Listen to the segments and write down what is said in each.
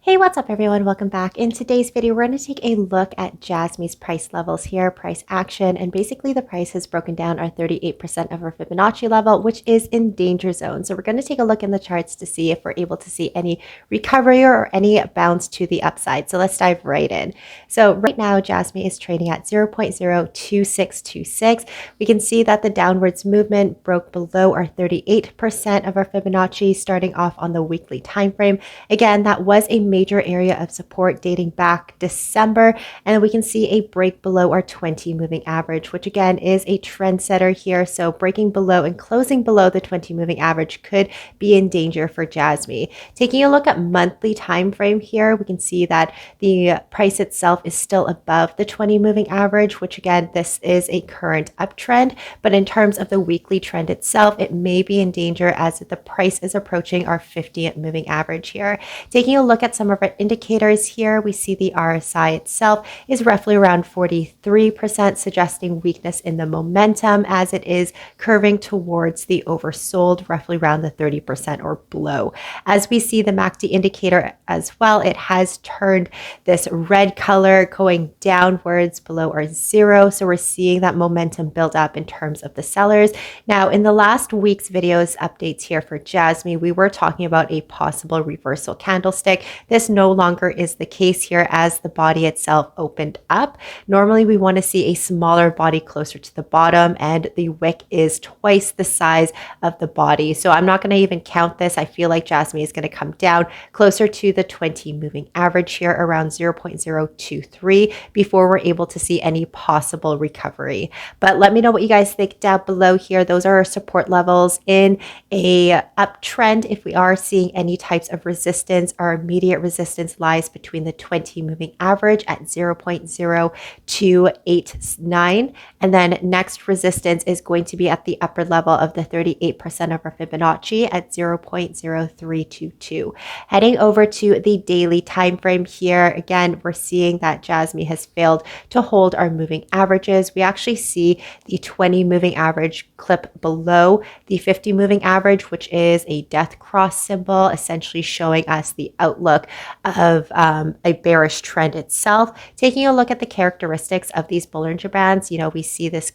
Hey, what's up everyone? Welcome back. In today's video, we're going to take a look at JASMY's price levels here, price action, and basically the price has broken down our 38% of our Fibonacci level, which is in danger zone. So we're going to take a look in the charts to see if we're able to see any recovery or any bounce to the upside. So let's dive right in. So right now, JASMY is trading at 0.02626. We can see that the downwards movement broke below our 38% of our Fibonacci starting off on the weekly time frame. Again, that was a major area of support dating back December, and we can see a break below our 20 moving average, which again is a trendsetter here. So breaking below and closing below the 20 moving average could be in danger for JASMY. Taking a look at monthly time frame here, we can see that the price itself is still above the 20 moving average, which again, this is a current uptrend. But in terms of the weekly trend itself, it may be in danger as the price is approaching our 50 moving average here. Taking a look at some of our indicators here, we see the RSI itself is roughly around 43%, suggesting weakness in the momentum as it is curving towards the oversold, roughly around the 30% or below. As we see the MACD indicator as well, it has turned this red color going downwards below our zero. So we're seeing that momentum build up in terms of the sellers. Now, in the last week's videos updates here for JASMY, we were talking about a possible reversal candlestick. This no longer is the case here as the body itself opened up. Normally we want to see a smaller body closer to the bottom, and the wick is twice the size of the body. So I'm not going to even count this. I feel like JASMY is going to come down closer to the 20 moving average here around 0.023 before we're able to see any possible recovery. But let me know what you guys think down below here. Those are our support levels in a uptrend. If we are seeing any types of resistance, our immediate resistance lies between the 20 moving average at 0.0289, and then next resistance is going to be at the upper level of the 38% of our Fibonacci at 0.0322. Heading over to the daily time frame here, again we're seeing that JASMY has failed to hold our moving averages. We actually see the 20 moving average clip below the 50 moving average, which is a death cross symbol, essentially showing us the outlook of a bearish trend itself. Taking a look at the characteristics of these Bollinger Bands, we see this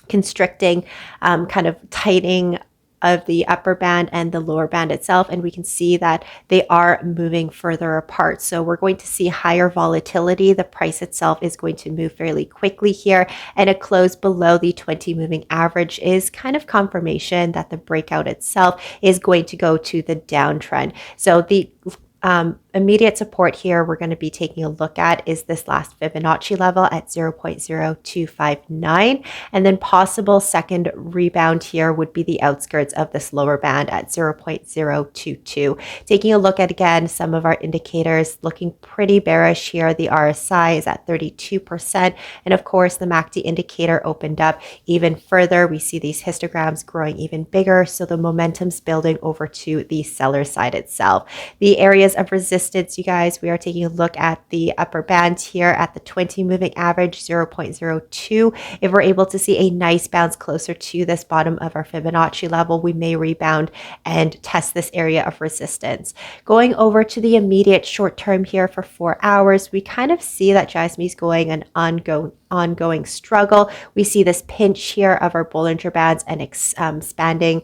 constricting, kind of tightening of the upper band and the lower band itself, and we can see that they are moving further apart. So we're going to see higher volatility. The price itself is going to move fairly quickly here, and a close below the 20 moving average is kind of confirmation that the breakout itself is going to go to the downtrend. So the immediate support here we're going to be taking a look at is this last Fibonacci level at 0.0259, and then possible second rebound here would be the outskirts of this lower band at 0.022. Taking a look at again some of our indicators looking pretty bearish here. The RSI is at 32%, and of course the MACD indicator opened up even further. We see these histograms growing even bigger, so the momentum's building over to the seller side itself. The areas of resistance, you guys, we are taking a look at the upper band here at the 20 moving average 0.02. If we're able to see a nice bounce closer to this bottom of our Fibonacci level, we may rebound and test this area of resistance. Going over to the immediate short term here for 4 hours, we kind of see that JASMY is going an ongoing struggle. We see this pinch here of our Bollinger Bands and expanding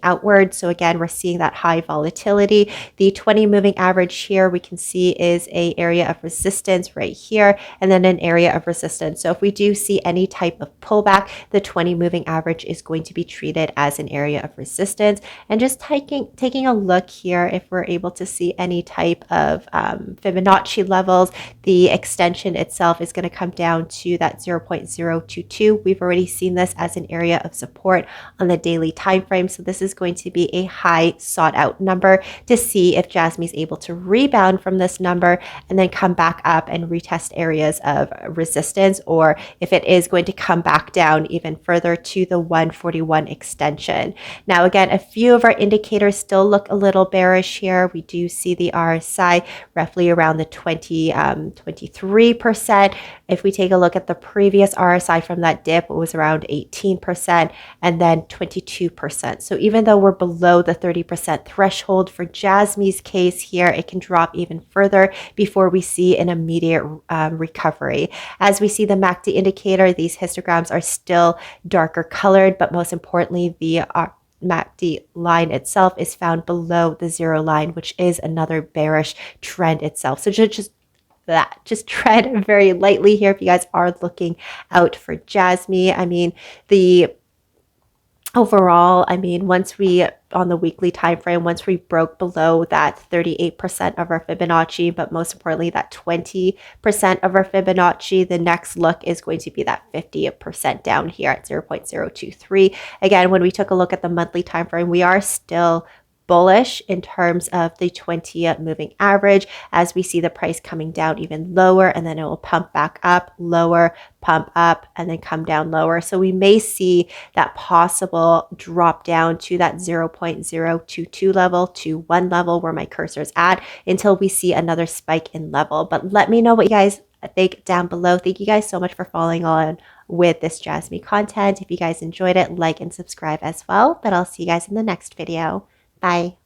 outward. So again, we're seeing that high volatility. The 20 moving average here we can see is a area of resistance right here, and then an area of resistance. So if we do see any type of pullback, the 20 moving average is going to be treated as an area of resistance. And just taking a look here, if we're able to see any type of Fibonacci levels, the extension itself is going to come down to that 0.022. We've already seen this as an area of support on the daily time frame, so this is going to be a high sought out number to see if JASMY is able to rebound from this number and then come back up and retest areas of resistance, or if it is going to come back down even further to the 141 extension. Now again, a few of our indicators still look a little bearish here. We do see the RSI roughly around the 23%. If we take take a look at the previous RSI from that dip, it was around 18% and then 22%. So even though we're below the 30% threshold for JASMY's case here, it can drop even further before we see an immediate recovery. As we see the MACD indicator, these histograms are still darker colored, but most importantly, the MACD line itself is found below the zero line, which is another bearish trend itself. So just tread very lightly here if you guys are looking out for JASMY. I mean, the overall, I mean, once we, on the weekly time frame, once we broke below that 38% of our Fibonacci, but most importantly, that 20% of our Fibonacci, the next look is going to be that 50% down here at 0.023. Again, when we took a look at the monthly time frame, we are still bullish in terms of the 20 moving average as we see the price coming down even lower, and then it will pump back up, lower, pump up, and then come down lower. So we may see that possible drop down to that 0.022 level to 1 level where my cursor is at until we see another spike in level. But let me know what you guys think down below. Thank you guys so much for following on with this JASMY content. If you guys enjoyed it, like and subscribe as well. But I'll see you guys in the next video. Bye.